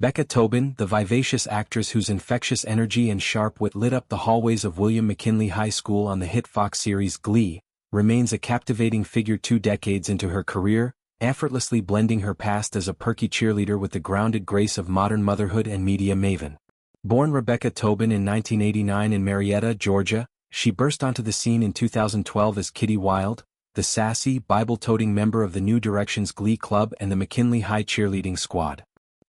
Becca Tobin, the vivacious actress whose infectious energy and sharp wit lit up the hallways of William McKinley High School on the hit Fox series Glee, remains a captivating figure 2 decades into her career, effortlessly blending her past as a perky cheerleader with the grounded grace of modern motherhood and media maven. Born Rebecca Tobin in 1989 in Marietta, Georgia, she burst onto the scene in 2012 as Kitty Wilde, the sassy, Bible-toting member of the New Directions Glee Club and the McKinley High cheerleading squad.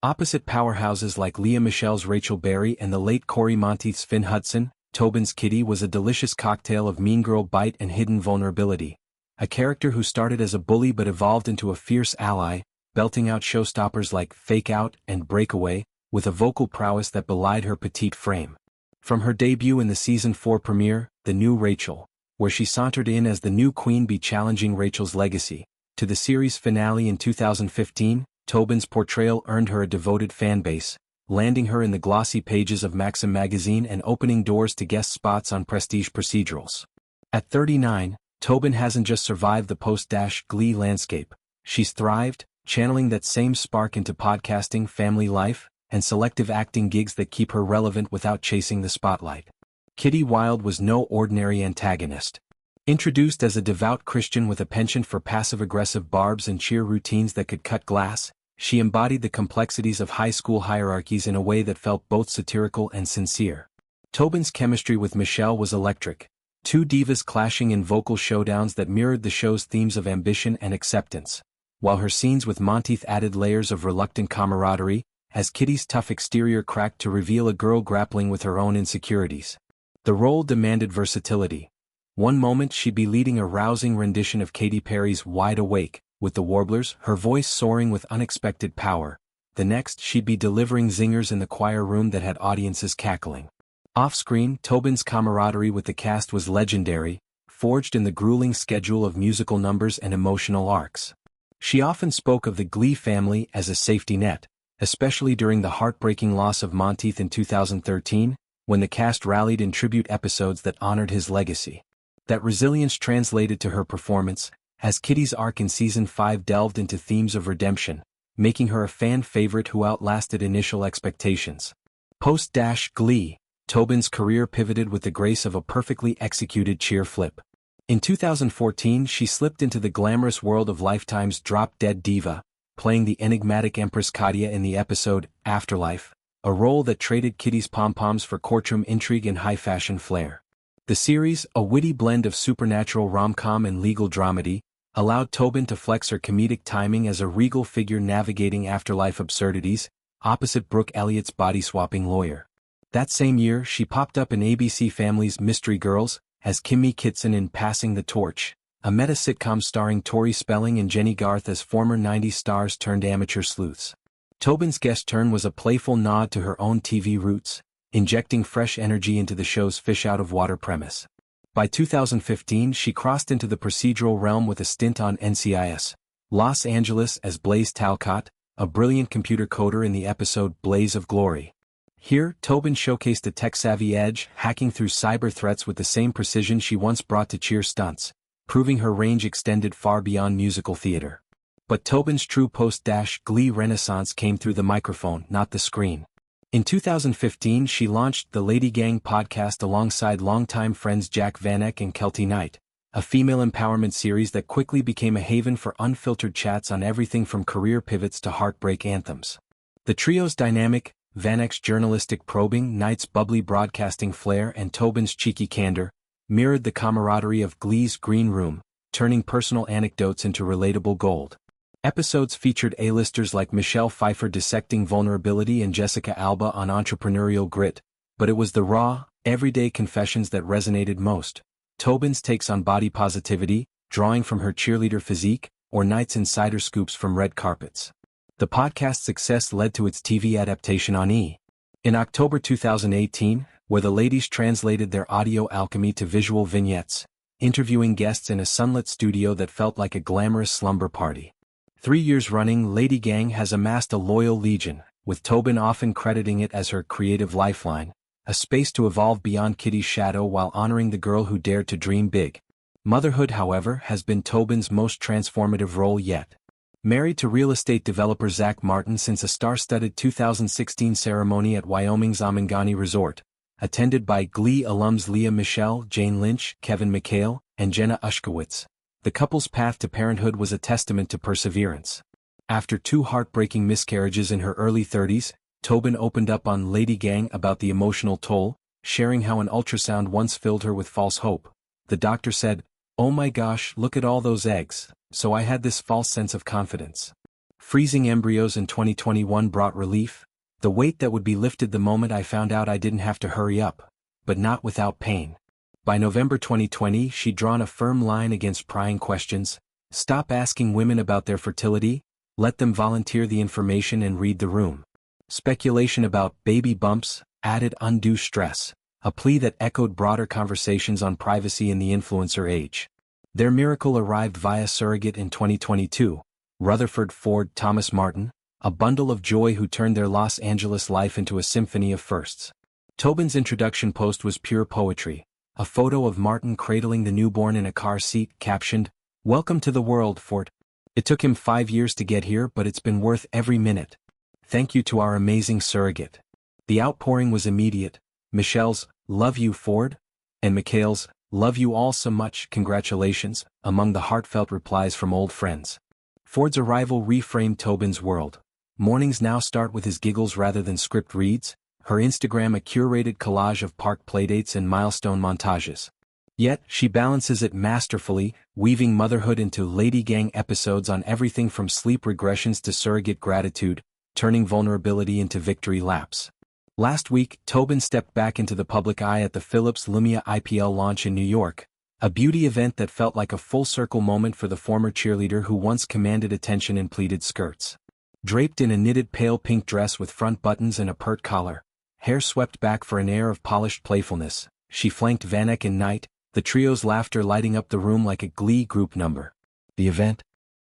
Opposite powerhouses like Lea Michele's Rachel Berry and the late Corey Monteith's Finn Hudson, Tobin's Kitty was a delicious cocktail of mean girl bite and hidden vulnerability. A character who started as a bully but evolved into a fierce ally, belting out showstoppers like Fake Out and Breakaway, with a vocal prowess that belied her petite frame. From her debut in the season 4 premiere, The New Rachel, where she sauntered in as the new queen bee challenging Rachel's legacy, to the series finale in 2015, Tobin's portrayal earned her a devoted fanbase, landing her in the glossy pages of Maxim magazine and opening doors to guest spots on prestige procedurals. At 39, Tobin hasn't just survived the post-Glee landscape, she's thrived, channeling that same spark into podcasting, family life, and selective acting gigs that keep her relevant without chasing the spotlight. Kitty Wilde was no ordinary antagonist. Introduced as a devout Christian with a penchant for passive-aggressive barbs and cheer routines that could cut glass, she embodied the complexities of high school hierarchies in a way that felt both satirical and sincere. Tobin's chemistry with Michele was electric, two divas clashing in vocal showdowns that mirrored the show's themes of ambition and acceptance, while her scenes with Monteith added layers of reluctant camaraderie, as Kitty's tough exterior cracked to reveal a girl grappling with her own insecurities. The role demanded versatility. One moment she'd be leading a rousing rendition of Katy Perry's Wide Awake, with the Warblers, her voice soaring with unexpected power. The next she'd be delivering zingers in the choir room that had audiences cackling. Off-screen, Tobin's camaraderie with the cast was legendary, forged in the grueling schedule of musical numbers and emotional arcs. She often spoke of the Glee family as a safety net, especially during the heartbreaking loss of Monteith in 2013, when the cast rallied in tribute episodes that honored his legacy. That resilience translated to her performance, as Kitty's arc in Season 5 delved into themes of redemption, making her a fan favorite who outlasted initial expectations. Post-Glee, Tobin's career pivoted with the grace of a perfectly executed cheer flip. In 2014 she slipped into the glamorous world of Lifetime's drop-dead diva, playing the enigmatic Empress Katia in the episode Afterlife, a role that traded Kitty's pom-poms for courtroom intrigue and high-fashion flair. The series, a witty blend of supernatural rom-com and legal dramedy, allowed Tobin to flex her comedic timing as a regal figure navigating afterlife absurdities, opposite Brooke Elliott's body-swapping lawyer. That same year she popped up in ABC Family's Mystery Girls, as Kimmy Kitson in Passing the Torch, a meta-sitcom starring Tori Spelling and Jenny Garth as former 90s stars turned amateur sleuths. Tobin's guest turn was a playful nod to her own TV roots, injecting fresh energy into the show's fish-out-of-water premise. By 2015 she crossed into the procedural realm with a stint on NCIS, Los Angeles as Blaze Talcott, a brilliant computer coder in the episode Blaze of Glory. Here, Tobin showcased a tech-savvy edge, hacking through cyber threats with the same precision she once brought to cheer stunts, proving her range extended far beyond musical theater. But Tobin's true post-Glee renaissance came through the microphone, not the screen. In 2015 she launched the Lady Gang podcast alongside longtime friends Jack Vanek and Kelty Knight, a female empowerment series that quickly became a haven for unfiltered chats on everything from career pivots to heartbreak anthems. The trio's dynamic, Vanek's journalistic probing, Knight's bubbly broadcasting flair and Tobin's cheeky candor, mirrored the camaraderie of Glee's green room, turning personal anecdotes into relatable gold. Episodes featured A-listers like Michelle Pfeiffer dissecting vulnerability and Jessica Alba on entrepreneurial grit, but it was the raw, everyday confessions that resonated most. Tobin's takes on body positivity, drawing from her cheerleader physique, or Knight's insider scoops from red carpets. The podcast's success led to its TV adaptation on E! In October 2018, where the ladies translated their audio alchemy to visual vignettes, interviewing guests in a sunlit studio that felt like a glamorous slumber party. 3 years running, Lady Gang has amassed a loyal legion, with Tobin often crediting it as her creative lifeline, a space to evolve beyond Kitty's shadow while honoring the girl who dared to dream big. Motherhood, however, has been Tobin's most transformative role yet. Married to real estate developer Zach Martin since a star-studded 2016 ceremony at Wyoming's Amangani Resort, attended by Glee alums Michele, Jane Lynch, Kevin McHale, and Jenna Ushkowitz. The couple's path to parenthood was a testament to perseverance. After 2 heartbreaking miscarriages in her early 30s, Tobin opened up on Lady Gang about the emotional toll, sharing how an ultrasound once filled her with false hope. The doctor said, "Oh my gosh, look at all those eggs," so I had this false sense of confidence. Freezing embryos in 2021 brought relief, the weight that would be lifted the moment I found out I didn't have to hurry up, but not without pain. By November 2020 she'd drawn a firm line against prying questions. Stop asking women about their fertility, let them volunteer the information and read the room. Speculation about baby bumps added undue stress, a plea that echoed broader conversations on privacy in the influencer age. Their miracle arrived via surrogate in 2022, Rutherford Ford Thomas Martin, a bundle of joy who turned their Los Angeles life into a symphony of firsts. Tobin's introduction post was pure poetry, a photo of Martin cradling the newborn in a car seat captioned, "Welcome to the world, Ford. It took him 5 years to get here, but it's been worth every minute. Thank you to our amazing surrogate." The outpouring was immediate. Michelle's, "Love you, Ford," and Michael's, "Love you all so much, congratulations," among the heartfelt replies from old friends. Ford's arrival reframed Tobin's world. Mornings now start with his giggles rather than script reads, her Instagram a curated collage of park playdates and milestone montages. Yet, she balances it masterfully, weaving motherhood into Lady Gang episodes on everything from sleep regressions to surrogate gratitude, turning vulnerability into victory laps. Last week, Tobin stepped back into the public eye at the Philips Lumia IPL launch in New York, a beauty event that felt like a full-circle moment for the former cheerleader who once commanded attention in pleated skirts. Draped in a knitted pale pink dress with front buttons and a pert collar, hair swept back for an air of polished playfulness, she flanked Vanek and Knight, the trio's laughter lighting up the room like a Glee group number. The event,